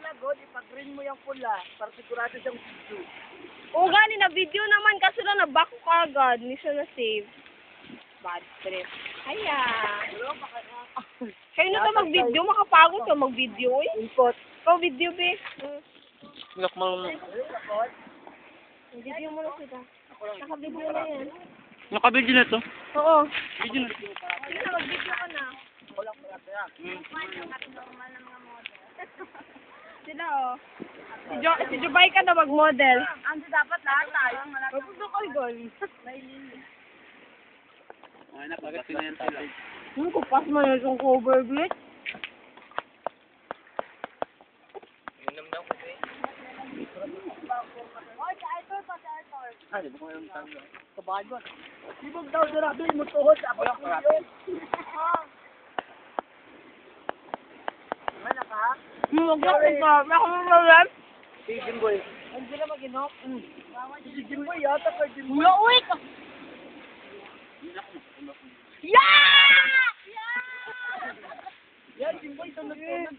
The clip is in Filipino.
pula, God, ipag-green mo yung pula para sigurado siyang video. Oo, gani na video naman kasi lang na-back ko agad. Hindi siya na-save. Bad trip. Kaya. Kayo na to mag-video. Makapagod ka mag-video eh. Input. Ikaw video, be. Look mo. Video mo na sila. Naka-video na yan. Nakabidyo na to. Oo. Video na. Sige na, mag-video ka na. Sila oh. Si Jubay ka na mag-model. Ang dapat lahat tayo. Magpundo ko yun. Ay, napagat na yan sila. Kupas mo yun yung cover bit. Inom daw ko eh. Ay, di ba ko yung tango? Kabahan mo. Sibog daw darabi mo tuhod. Walang karate. Mana ka? Huwag na kita. Ako mo ba? Si Jimboy. Ang sila mag-inok. Si Jimboy yata kay Jimboy. Wala, uwi ka. Yeah! Yan, Jimboy, sunod-sunod.